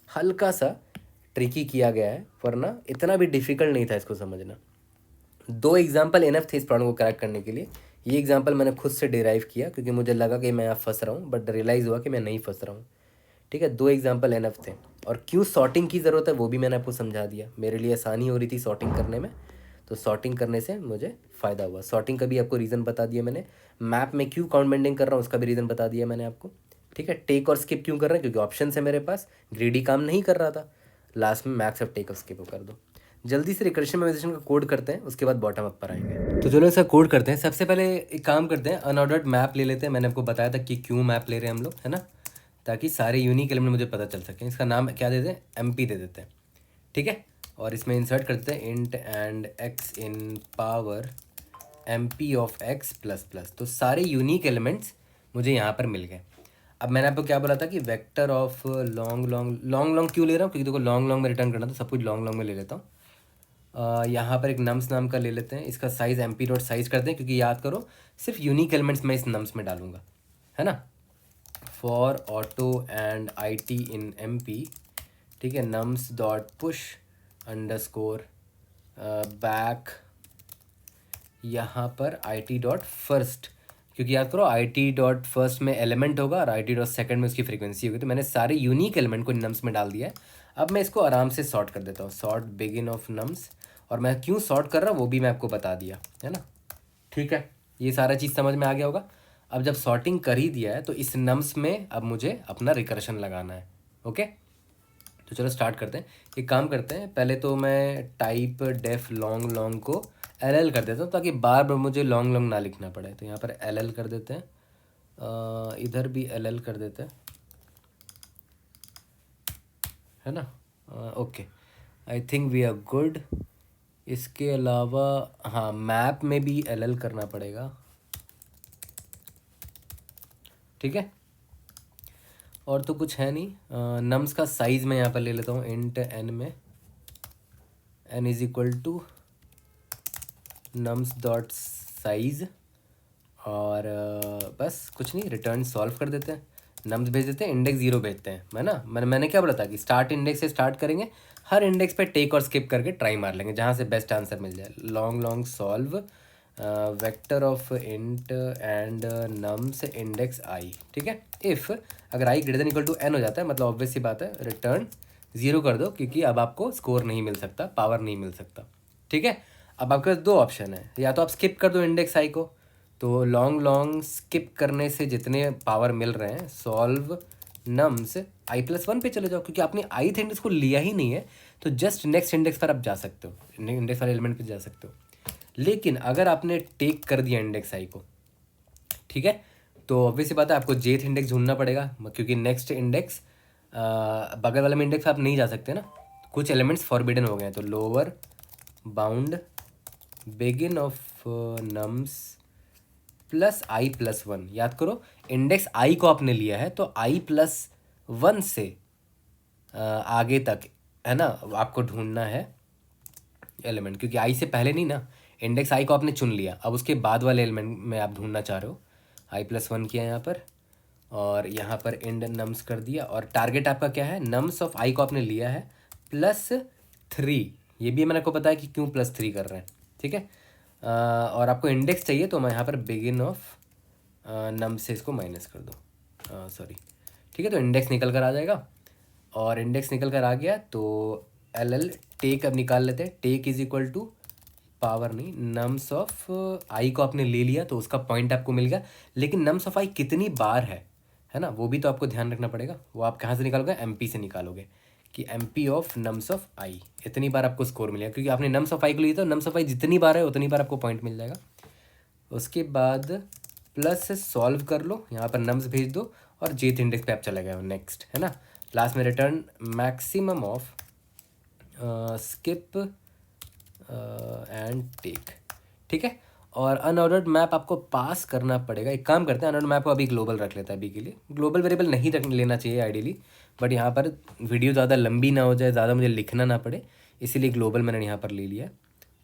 हल्का सा ट्रिकी किया गया है, वरना इतना भी डिफ़िकल्ट नहीं था इसको समझना। 2 एग्जाम्पल इनफ थे इस प्रॉब्लम को करेक्ट करने के लिए। ये एग्जाम्पल मैंने खुद से डिराइव किया क्योंकि मुझे लगा कि मैं यहाँ फंस रहा हूँ, बट रियलाइज़ हुआ कि मैं नहीं फंस रहा हूँ, ठीक है। 2 एग्जाम्पल इनफ थे। और क्यों सॉर्टिंग की ज़रूरत है वो भी मैंने आपको समझा दिया, मेरे लिए आसानी हो रही थी सॉर्टिंग करने में, तो सॉर्टिंग करने से मुझे फ़ायदा हुआ। सॉर्टिंग का भी आपको रीज़न बता दिया मैंने, मैप में क्यों काउंट मेंटेन कर रहा हूँ उसका भी रीज़न बता दिया मैंने आपको, ठीक है। टेक और स्किप क्यों कर रहे हैं, क्योंकि ऑप्शन है मेरे पास, ग्रीडी काम नहीं कर रहा था। लास्ट में मैक्स ऑफ टेक और स्किप कर दो। जल्दी से रिकर्शन मेमोराइजेशन का कोड करते हैं, उसके बाद बॉटम अप पर आएंगे। तो चलो इसका कोड करते हैं। सबसे पहले एक काम करते हैं, अनऑर्डर्ड मैप ले लेते हैं। मैंने आपको बताया था कि क्यों मैप ले रहे हैं हम लोग, है ना, ताकि सारे यूनिक एलिमेंट मुझे पता चल सके। इसका नाम क्या देते हैं, MP दे देते हैं, ठीक है। और इसमें इंसर्ट कर देते हैं int and x in power MP of x plus plus. तो सारे यूनिक एलिमेंट्स मुझे यहाँ पर मिल गए। अब मैंने आपको क्या बोला था कि वेक्टर ऑफ लॉन्ग लॉन्ग क्यों ले रहा हूँ, क्योंकि देखो लॉन्ग में रिटर्न करना तो सब कुछ लॉन्ग में ले लेता हूँ। यहाँ पर एक नम्स नाम का ले लेते हैं, इसका size M P dot size करते हैं, क्योंकि याद करो सिर्फ यूनिक एलिमेंट्स मैं इस नम्स में डालूंगा, है ना। For auto and I T in M P, ठीक है, nums dot push underscore back यहाँ पर आई टी डॉट फर्स्ट, क्योंकि याद करो आई टी डॉट फर्स्ट में एलिमेंट होगा और आई टी डॉट सेकेंड में उसकी फ्रीक्वेंसी होगी। तो मैंने सारे यूनिक एलिमेंट को नम्स में डाल दिया है। अब मैं इसको आराम से सॉर्ट कर देता हूँ, सॉर्ट बिगिन ऑफ नम्स, और मैं क्यों सॉर्ट कर रहा हूँ वो भी मैं आपको बता दिया, है ना। ठीक है, ये सारा चीज़ समझ में आ गया होगा। अब जब सॉर्टिंग कर ही दिया है तो इस नम्स में अब मुझे अपना रिकर्शन लगाना है। ओके, तो चलो स्टार्ट करते हैं। एक काम करते हैं, पहले तो मैं टाइप डेफ लॉन्ग लॉन्ग को एल कर देता हूँ, ताकि बार बार मुझे लॉन्ग लॉन्ग ना लिखना पड़े। तो यहाँ पर एल कर देते हैं, इधर भी एल कर देते हैं, है ना। Okay, I think we are good. इसके अलावा हाँ, मैप में भी एल करना पड़ेगा, ठीक है। और तो कुछ है नहीं। नम्स का साइज़ मैं यहाँ पर ले लेता हूँ, इंट एन में N is equal to nums dot size, और बस कुछ नहीं, रिटर्न सॉल्व कर देते हैं, नम्स भेज देते हैं, इंडेक्स 0 भेजते हैं, है ना। मैंने क्या बोला था कि स्टार्ट इंडेक्स से स्टार्ट करेंगे, हर इंडेक्स पे टेक और स्किप करके ट्राई मार लेंगे जहाँ से बेस्ट आंसर मिल जाए। Long long solve vector of int and nums index i, ठीक है। इफ़ अगर i greater than equal to n हो जाता है, मतलब ऑब्वियस सी बात है रिटर्न 0 कर दो, क्योंकि अब आपको स्कोर नहीं मिल सकता, पावर नहीं मिल सकता, ठीक है। अब आपके पास दो ऑप्शन है, या तो आप स्किप कर दो इंडेक्स आई को, तो लॉन्ग लॉन्ग स्किप करने से जितने पावर मिल रहे हैं, सॉल्व नम्स आई प्लस वन पे चले जाओ, क्योंकि आपने आई इंडेक्स को लिया ही नहीं है, तो जस्ट नेक्स्ट इंडेक्स पर आप जा सकते हो, इंडेक्स वाले एलिमेंट पे जा सकते हो। लेकिन अगर आपने टेक कर दिया इंडेक्स आई को, ठीक है, तो ऑब्वियस सी बात है आपको जेथ इंडेक्स ढूंढना पड़ेगा, क्योंकि नेक्स्ट इंडेक्स बगल वाले में इंडेक्स आप नहीं जा सकते ना, कुछ एलिमेंट्स फॉरबिडन हो गए हैं। तो lower bound begin of nums plus i plus one, याद करो इंडेक्स आई को आपने लिया है, तो आई प्लस वन से आगे तक, है ना, आपको ढूंढना है एलिमेंट, क्योंकि आई से पहले नहीं ना, इंडेक्स आई को आपने चुन लिया, अब उसके बाद वाले एलिमेंट में आप ढूंढना चाह रहे हो। आई प्लस वन किया यहाँ पर, और यहाँ पर इंड नम्स कर दिया, और टारगेट आपका क्या है, नम्स ऑफ आई को आपने लिया है प्लस 3, ये भी मैंने आपको बताया कि क्यों प्लस 3 कर रहे हैं, ठीक है। और आपको इंडेक्स चाहिए, तो मैं यहाँ पर बिगिन ऑफ नम से इसको माइनस कर दो, सॉरी, ठीक है। तो इंडेक्स निकल कर आ जाएगा, और इंडेक्स निकल कर आ गया तो एल टेक अब निकाल लेते हैं। Take is equal to power नहीं, नम्स ऑफ आई को आपने ले लिया तो उसका पॉइंट आपको मिल गया, लेकिन नम्स ऑफ आई कितनी बार है ना, वो भी तो आपको ध्यान रखना पड़ेगा। वो आप कहाँ से निकालोगे, एम पी से निकालोगे, कि m p of nums of i, इतनी बार आपको स्कोर मिलेगा, क्योंकि आपने नम्स ऑफ आई को लिया, तो नम्स ऑफ आई जितनी बार है उतनी बार आपको पॉइंट मिल जाएगा। उसके बाद प्लस से सॉल्व कर लो, यहाँ पर नम्स भेज दो, और जेथ इंडेक्स पे आप चले गए हो, नेक्स्ट, है ना। लास्ट में return maximum of skip and take, ठीक है। और अनऑर्डर्ड मैप आपको पास करना पड़ेगा। एक काम करते हैं, अनऑर्डर्ड मैप को अभी ग्लोबल रख लेता है, अभी के लिए ग्लोबल वेरिएबल नहीं रख लेना चाहिए आइडियली, बट यहाँ पर वीडियो ज़्यादा लंबी ना हो जाए, ज़्यादा मुझे लिखना ना पड़े, इसीलिए ग्लोबल मैंने यहाँ पर ले लिया,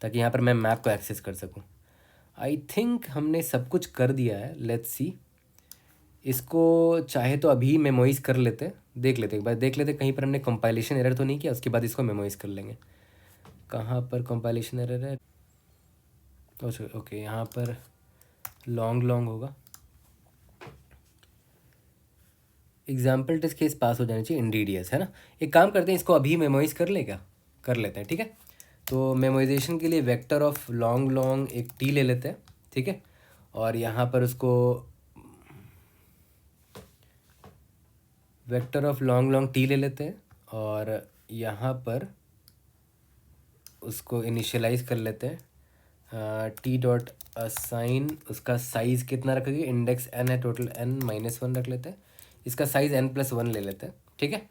ताकि यहाँ पर मैं मैप को एक्सेस कर सकूँ। आई थिंक हमने सब कुछ कर दिया है, लेट्स सी। इसको चाहे तो अभी मेमोइज़ कर लेते, देख लेते, एक बार देख लेते कहीं पर हमने कंपाइलेशन एरर तो नहीं किया, उसके बाद इसको मेमोइज़ कर लेंगे। कहाँ पर कंपाइलेशन एरर है, ओके, यहाँ पर लॉन्ग लॉन्ग होगा, एग्जाम्पल टेस्ट केस पास हो जानी चाहिए, इंडीडियस, है ना। एक काम करते हैं, इसको अभी मेमोइज़ कर ले, क्या कर लेते हैं, ठीक है। तो मेमोइजेशन के लिए वेक्टर ऑफ लॉन्ग लॉन्ग एक टी ले लेते हैं, ठीक है, और यहाँ पर उसको vector of long long T ले लेते हैं, और यहाँ पर उसको इनिशियलाइज कर लेते हैं, टी डॉट असाइन, उसका साइज़ कितना रखेंगे, इंडेक्स एन है, टोटल एन माइनस वन रख लेते हैं, इसका साइज़ एन प्लस वन ले लेते हैं, ठीक है,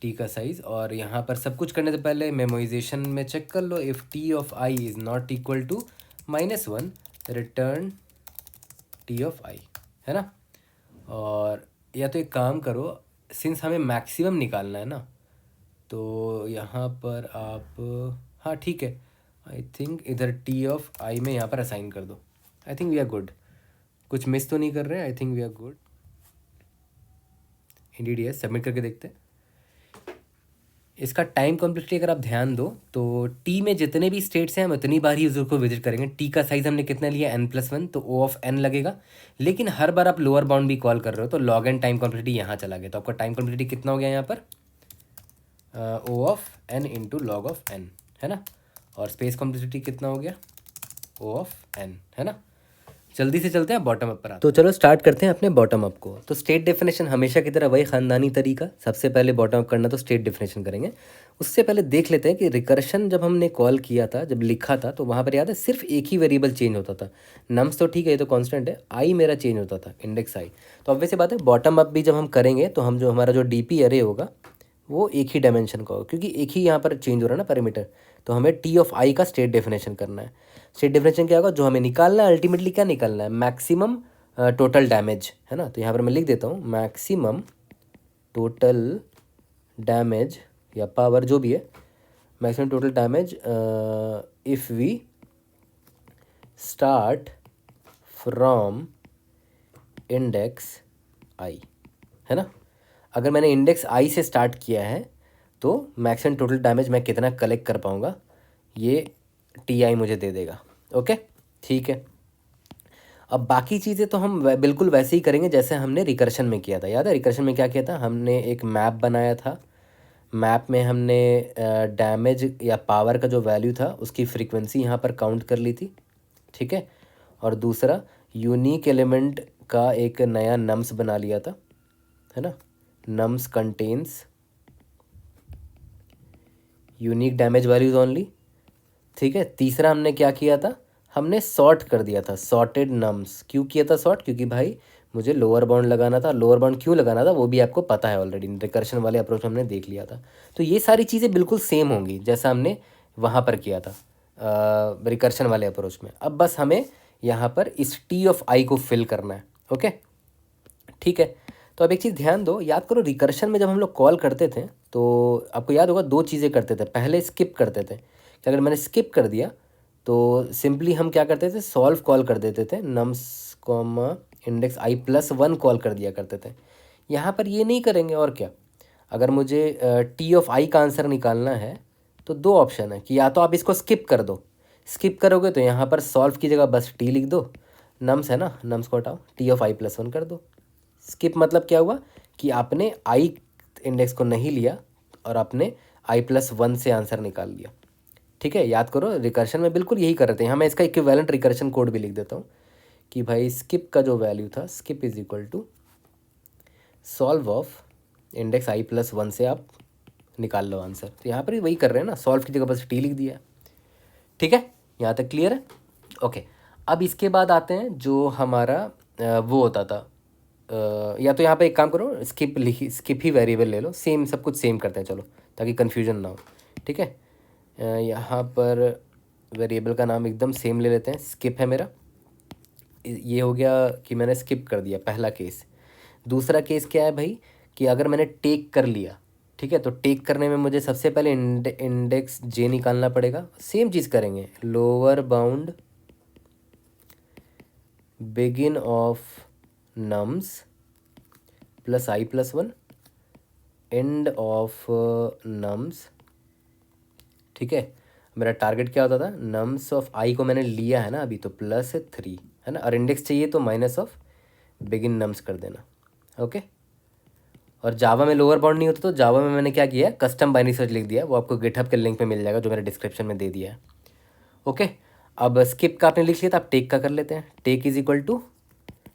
टी का साइज़। और यहाँ पर सब कुछ करने से पहले मेमोइजेशन में चेक कर लो, if t of i is not equal to minus one, return t of i, है ना। और या तो एक काम करो, सिंस हमें मैक्सिमम निकालना है ना, तो यहाँ पर आप, हाँ ठीक है, आई थिंक इधर टी ऑफ आई में यहाँ पर असाइन कर दो। I think we are good, कुछ मिस तो नहीं कर रहे हैं। I think we are good. Indeed yes, submit करके देखते हैं। इसका टाइम कॉम्प्लेक्सिटी अगर आप ध्यान दो तो टी में जितने भी स्टेट्स हैं हम उतनी बार ही यूज़र को विजिट करेंगे। टी का साइज़ हमने कितना लिया n+1, तो ओ ऑफ n लगेगा। लेकिन हर बार आप लोअर बाउंड भी कॉल कर रहे हो तो लॉग एन टाइम कॉम्प्लेक्सिटी यहाँ चला गया, तो आपका टाइम कॉम्प्लेक्सिटी कितना हो गया यहाँ पर O of n into log of n, है ना। और स्पेस कॉम्प्लेक्सिटी कितना हो गया ओ ऑफ n, है ना। जल्दी से चलते हैं बॉटम अप पर तो चलो स्टार्ट करते हैं अपने बॉटम अप को। तो स्टेट डेफिनेशन हमेशा की तरह वही ख़ानदानी तरीका, सबसे पहले बॉटम अप करना तो स्टेट डेफिनेशन करेंगे। उससे पहले देख लेते हैं कि रिकर्शन जब हमने कॉल किया था, जब लिखा था, तो वहाँ पर याद है सिर्फ एक ही वेरिएबल चेंज होता था। नम्स तो ठीक है, ये तो कांस्टेंट है, आई मेरा चेंज होता था, इंडेक्स आई। तो ऑब्वियस सी बात है बॉटम अप भी जब हम करेंगे तो हम जो हमारा जो डीपी अरे होगा वो एक ही डायमेंशन का होगा, क्योंकि एक ही यहाँ पर चेंज हो रहा है ना पैरामीटर। तो हमें टी ऑफ आई का स्टेट डेफिनेशन करना है। स्टेट डिफरेंशियल क्या होगा, जो हमें निकालना है अल्टीमेटली क्या निकालना है, मैक्सिमम टोटल डैमेज, है ना। तो यहाँ पर मैं लिख देता हूँ मैक्सिमम टोटल डैमेज या पावर जो भी है, maximum total damage if we start from index i, है ना। अगर मैंने इंडेक्स आई से स्टार्ट किया है तो मैक्सिमम टोटल डैमेज मैं कितना कलेक्ट कर पाऊँगा ये टी आई मुझे दे देगा। ओके, ठीक है। अब बाकी चीज़ें तो हम बिल्कुल वैसे ही करेंगे जैसे हमने रिकर्शन में किया था। याद है रिकर्शन में क्या किया था, हमने एक मैप बनाया था। मैप में हमने डैमेज या पावर का जो वैल्यू था उसकी फ्रीक्वेंसी यहाँ पर काउंट कर ली थी, ठीक है। और दूसरा यूनिक एलिमेंट का एक नया नम्स बना लिया था, है ना। Nums contains unique damage values only, ठीक है। तीसरा हमने क्या किया था, हमने सॉर्ट कर दिया था, सॉर्टेड नम्स। क्यों किया था सॉर्ट, क्योंकि भाई मुझे लोअर बाउंड लगाना था। लोअर बाउंड क्यों लगाना था वो भी आपको पता है ऑलरेडी, रिकर्शन वाले अप्रोच हमने देख लिया था। तो ये सारी चीज़ें बिल्कुल सेम होंगी जैसा हमने वहाँ पर किया था रिकर्शन वाले अप्रोच में। अब बस हमें यहाँ पर इस टी ऑफ आई को फिल करना है। ओके, ठीक है। तो अब एक चीज़ ध्यान दो, याद करो रिकर्शन में जब हम लोग कॉल करते थे तो आपको याद होगा दो चीज़ें करते थे। पहले स्किप करते थे कि अगर मैंने स्किप कर दिया तो सिंपली हम क्या करते थे, सॉल्व कॉल कर देते थे, nums comma index i+1 call कर दिया करते थे। यहाँ पर ये नहीं करेंगे। और क्या, अगर मुझे टी ऑफ आई का आंसर निकालना है तो दो ऑप्शन है कि या तो आप इसको स्किप कर दो, स्किप करोगे तो यहाँ पर सॉल्व की जगह बस टी लिख दो, नम्स है ना, नम्स को हटाओ, टी ऑफ i+1 कर दो। स्किप मतलब क्या हुआ कि आपने आई इंडेक्स को नहीं लिया और आपने i+1 से आंसर निकाल लिया, ठीक है। याद करो रिकर्शन में बिल्कुल यही कर रहे थे। यहाँ मैं इसका इक्विवेलेंट रिकर्शन कोड भी लिख देता हूँ कि भाई स्किप का जो वैल्यू था, skip is equal to solve of index i+1 से आप निकाल लो आंसर। तो यहाँ पर भी वही कर रहे हैं ना, सॉल्व की जगह बस टी लिख दिया, ठीक है। यहाँ तक क्लियर है। ओके, अब इसके बाद आते हैं जो हमारा वो होता था या तो यहाँ पे एक काम करो, स्किप लिखी, स्किप ही वेरिएबल ले लो, सेम सब कुछ सेम करते हैं चलो ताकि कन्फ्यूजन ना हो, ठीक है। यहाँ पर वेरिएबल का नाम एकदम सेम ले लेते हैं, स्किप है मेरा। ये हो गया कि मैंने स्किप कर दिया, पहला केस। दूसरा केस क्या है भाई कि अगर मैंने टेक कर लिया, ठीक है, तो टेक करने में मुझे सबसे पहले इंडेक्स जे निकालना पड़ेगा। सेम चीज़ करेंगे, lower bound begin of nums plus i+1 and of nums, ठीक है। मेरा टारगेट क्या होता था, नम्स ऑफ आई को मैंने लिया है ना अभी, तो +3 है ना, और इंडेक्स चाहिए तो माइनस ऑफ बिगिन नम्स कर देना। ओके, और जावा में लोअर बाउंड नहीं होता तो जावा में मैंने क्या किया है, कस्टम बाइनरी सर्च लिख दिया, वो आपको गिटहब के लिंक पे मिल जाएगा जो मैंने डिस्क्रिप्शन में दे दिया है। ओके, अब स्किप का आपने लिख लिया था, अब टेक का कर लेते हैं। टेक इज इक्वल टू,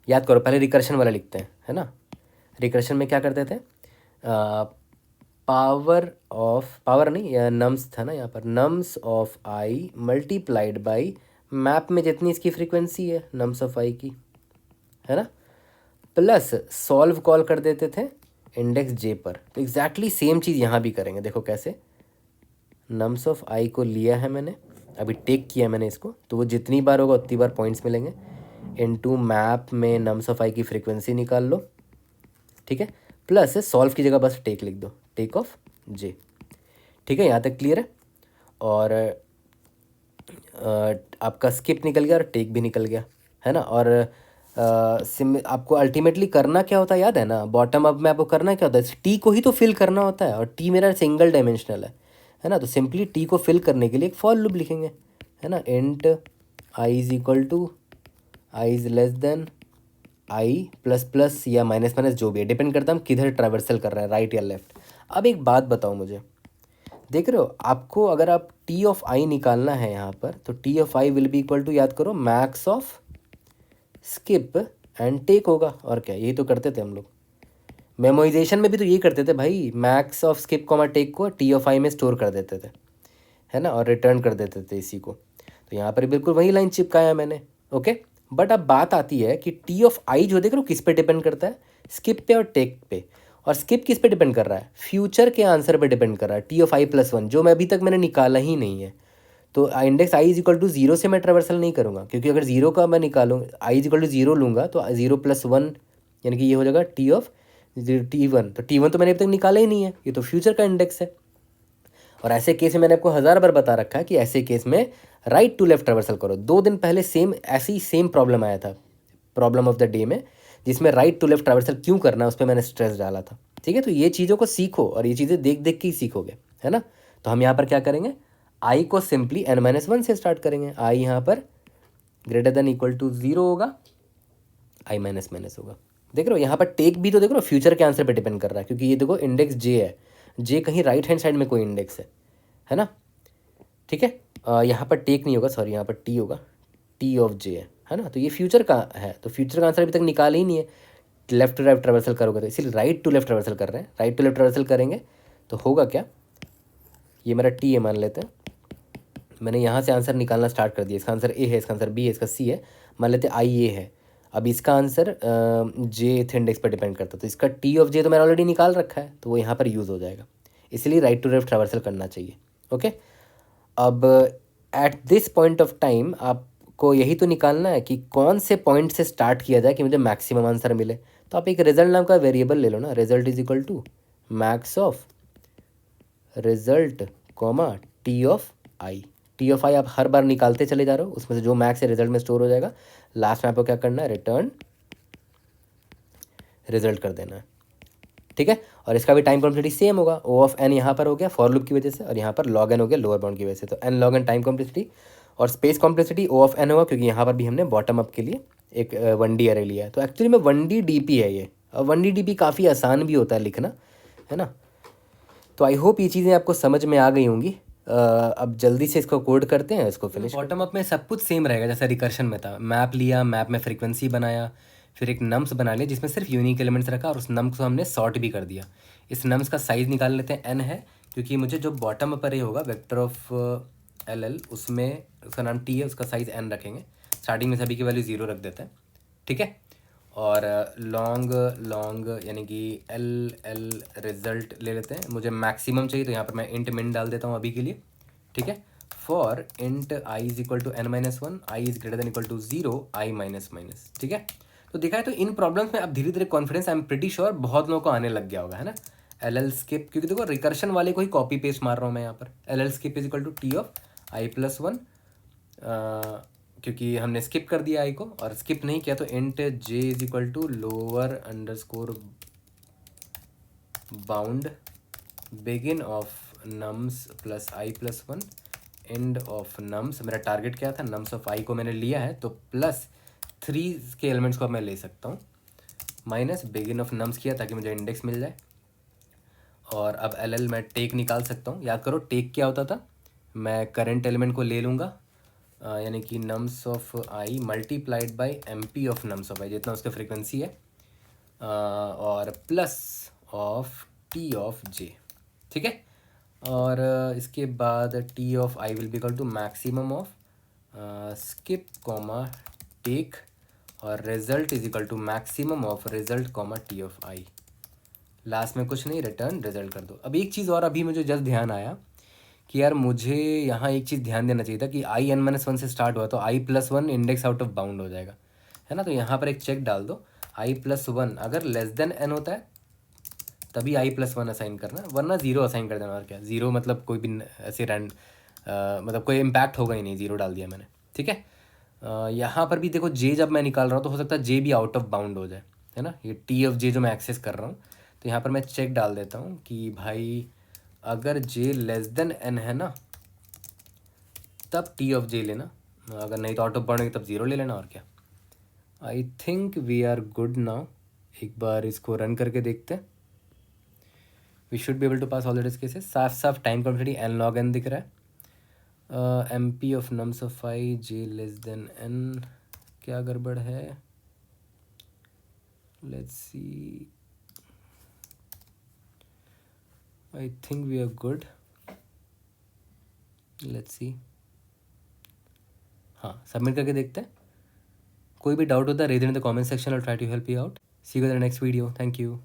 याद करो पहले रिकर्शन वाला लिखते हैं, है ना। रिकर्शन में क्या करते थे, पावर ऑफ, पावर नहीं या नम्स था ना यहाँ पर, nums of i multiplied by map में जितनी इसकी फ्रीक्वेंसी है नम्स ऑफ आई की, है ना, प्लस सॉल्व कॉल कर देते थे इंडेक्स जे पर। तो एग्जैक्टली सेम चीज़ यहाँ भी करेंगे, देखो कैसे। नम्स ऑफ आई को लिया है मैंने, अभी टेक किया मैंने इसको, तो वो जितनी बार होगा उतनी बार पॉइंट्स मिलेंगे। इनटू मैप में नम्स ऑफ आई की फ्रीक्वेंसी निकाल लो, ठीक है, प्लस सॉल्व की जगह बस टेक लिख दो, टेक ऑफ जे, ठीक है। यहाँ तक क्लियर है। और आपका स्किप निकल गया और टेक भी निकल गया, है ना। और आपको अल्टीमेटली करना क्या होता है याद है ना, बॉटम अप में आपको करना क्या होता है, टी को ही तो फिल करना होता है, और टी मेरा सिंगल डायमेंशनल है ना। तो सिंपली टी को फिल करने के लिए एक फॉर लूप लिखेंगे, है ना। Int i is equal to i is less than i plus plus या माइनस माइनस जो भी है, डिपेंड करता है हम किधर ट्रैवर्सल कर रहे हैं, राइट या लेफ्ट। अब एक बात बताओ मुझे, देख रहे हो आपको अगर आप टी ऑफ आई निकालना है यहाँ पर, तो t of i will be equal to, याद करो, max of skip and take होगा। और क्या, यही तो करते थे हम लोग मेमोइजेशन में भी, तो यही करते थे भाई, max of skip comma take को टी ऑफ आई में स्टोर कर देते थे, है ना, और रिटर्न कर देते थे इसी को। तो यहाँ पर बिल्कुल वही लाइन चिपकाया मैंने, ओके। बट अब बात आती है कि टी ऑफ आई जो देख रहे हो किस पे डिपेंड करता है, स्किप पे और टेक पे। और स्किप किस पे डिपेंड कर रहा है, फ्यूचर के आंसर पे डिपेंड कर रहा है, T of i plus one, जो मैं अभी तक मैंने निकाला ही नहीं है। तो index i is equal to zero से मैं ट्रेवर्सल नहीं करूँगा, क्योंकि अगर जीरो का मैं निकालूँ, आई इज इक्वल टू जीरो लूँगा तो जीरो प्लस वन, यानी कि ये हो जाएगा टी ऑफ टी वन। तो टी वन तो मैंने अभी तक निकाला ही नहीं है, ये तो फ्यूचर का इंडेक्स है। और ऐसे केस में मैंने आपको 1000 बार बता रखा है कि ऐसे केस में राइट टू लेफ्ट ट्रेवर्सल करो। 2 दिन पहले सेम ऐसी सेम प्रॉब्लम आया था, प्रॉब्लम ऑफ द डे में, जिसमें राइट टू लेफ्ट ट्रेवर्सल क्यों करना है उस पर मैंने स्ट्रेस डाला था, ठीक है। तो ये चीज़ों को सीखो, और ये चीज़ें देख देख के ही सीखोगे, है ना। तो हम यहाँ पर क्या करेंगे, आई को सिंपली n-1 से स्टार्ट करेंगे। आई यहाँ पर ग्रेटर देन इक्वल टू 0 होगा, आई माइनस माइनस होगा। देख रहे हो यहाँ पर टेक भी तो देख रहे हो फ्यूचर के आंसर पे डिपेंड कर रहा है, क्योंकि ये देखो इंडेक्स जे है, जे कहीं राइट हैंड साइड में कोई इंडेक्स है ना, ठीक है। यहाँ पर टेक नहीं होगा, सॉरी, यहाँ पर टी होगा, टी ऑफ जे है ना। तो ये फ्यूचर का है, तो फ्यूचर का आंसर अभी तक निकाला ही नहीं है, लेफ्ट टू लेफ्ट ट्रेवर्सल करोगे तो, इसीलिए राइट टू लेफ्ट ट्रेवर्सल कर रहे हैं। राइट टू लेफ्ट ट्रेवर्सल करेंगे तो होगा क्या, ये मेरा टी है मान लेते हैं, मैंने यहाँ से आंसर निकालना स्टार्ट कर दिया, इसका आंसर ए है, इसका आंसर बी है, इसका सी है, मान लेते आई ए है। अब इसका आंसर जे थ इंडेक्स पर डिपेंड करता है, तो इसका टी ऑफ जे तो मैंने ऑलरेडी निकाल रखा है, तो वो यहाँ पर यूज़ हो जाएगा, इसलिए राइट टू लेफ्ट ट्रेवर्सल करना चाहिए, ओके। अब at this point of time आपको यही तो निकालना है कि कौन से पॉइंट से स्टार्ट किया जाए कि मुझे मैक्सिमम आंसर मिले। तो आप एक रिजल्ट नाम का वेरिएबल ले लो ना, result is equal to max of result comma t of i. T of i आप हर बार निकालते चले जा रहे हो, उसमें से जो मैक्स है रिजल्ट में स्टोर हो जाएगा, लास्ट में आपको क्या करना है, रिटर्न रिजल्ट कर देना है, ठीक है। और इसका भी टाइम कॉम्प्लेक्सिटी सेम होगा, ओ ऑफ एन यहाँ पर हो गया फॉर लूप की वजह से, और यहाँ पर लॉग एन हो गया लोअर बाउंड की वजह से, तो n log n time complexity. और space complexity O of n होगा, क्योंकि यहाँ पर भी हमने बॉटम अप के लिए एक 1D अरे लिया है। तो एक्चुअली में 1D DP है ये, और 1D DP काफ़ी आसान भी होता है लिखना, है ना। तो आई होप ये चीज़ें आपको समझ में आ गई होंगी। अब जल्दी से इसको कोड करते हैं, इसको फिनिश। बॉटम अप में सब कुछ सेम रहेगा जैसा रिकर्शन में था, मैप लिया, मैप में फ्रीक्वेंसी बनाया, फिर एक नम्स बना लिया जिसमें सिर्फ यूनिक एलिमेंट्स रखा, और उस नम्स को हमने सॉर्ट भी कर दिया। इस नम्स का साइज़ निकाल लेते हैं, n है, क्योंकि मुझे जो बॉटम अप अरे होगा वेक्टर ऑफ LL, उसमें उसका नाम t है, उसका साइज़ n रखेंगे, स्टार्टिंग में सभी की वैल्यू 0 रख देते हैं, ठीक है। और लॉन्ग लॉन्ग यानी कि LL रिजल्ट ले लेते हैं, मुझे मैक्सिमम चाहिए तो यहाँ पर मैं इंट मिन डाल देता हूँ अभी के लिए, ठीक है। For int i is equal to n-1, i is greater than equal to 0, i minus minus, ठीक है। तो देखा है, तो इन प्रॉब्लम्स में अब धीरे धीरे confidence I am pretty sure बहुत लोगों को आने लग गया होगा, है ना। LL स्किप, क्योंकि देखो रिकर्शन वाले को ही कॉपी पेस्ट मार रहा हूँ मैं यहाँ पर, LL skip is equal to t of i plus one, क्योंकि हमने स्किप कर दिया आई को, और स्किप नहीं किया तो int j is equal to lower underscore bound begin of nums plus i plus one, end of nums, मेरा टारगेट क्या था, नम्स ऑफ आई को मैंने लिया है तो प्लस 3 के एलिमेंट्स को अब मैं ले सकता हूँ, माइनस बिगिन ऑफ नम्स किया ताकि मुझे इंडेक्स मिल जाए। और अब LL मैं टेक निकाल सकता हूँ, याद करो टेक क्या होता था, मैं करंट एलिमेंट को ले लूँगा, यानी कि nums of i multiplied by MP of nums of i, जितना उसका फ्रीक्वेंसी है, और plus of t of j, ठीक है। और इसके बाद t of i will be equal to maximum of skip comma take, और result is equal to maximum of result comma t of i, last में कुछ नहीं, रिटर्न रिजल्ट कर दो। अब एक चीज़ और अभी मुझे जस्ट ध्यान आया कि यार मुझे यहाँ एक चीज़ ध्यान देना चाहिए था कि आई n-1 से स्टार्ट हुआ तो i plus one index out of bound हो जाएगा, है ना। तो यहाँ पर एक चेक डाल दो, आई प्लस वन अगर लेस देन n होता है तभी आई प्लस वन असाइन करना, वरना 0 असाइन कर देना, और क्या 0 मतलब कोई भी ऐसे मतलब कोई इम्पैक्ट होगा ही नहीं, ज़ीरो डाल दिया मैंने, ठीक है। यहाँ पर भी देखो जे जब मैं निकाल रहा हूँ तो हो सकता है जे भी आउट ऑफ बाउंड हो जाए, है ना। ये टी ऑफ जे जो मैं एक्सेस कर रहा हूँ, तो यहाँ पर मैं चेक डाल देता हूँ कि भाई अगर जे लेस देन एन है ना तब टी ऑफ जे लेना, अगर नहीं तो आउट ऑफ बाउंड है तब ज़ीरो ले लेना, और क्या। I think we are good now. एक बार इसको रन करके देखते हैं। We should be able to pass all the test cases. साफ साफ time complexity n log n दिख रहा है। M p of nums of i j less than n, क्या गड़बड़ है, let's see. I think we are good, let's see. हाँ, submit करके देखते हैं। कोई भी डाउट होता है raise in the comment section, और try to help you out. See you in the next video, thank you.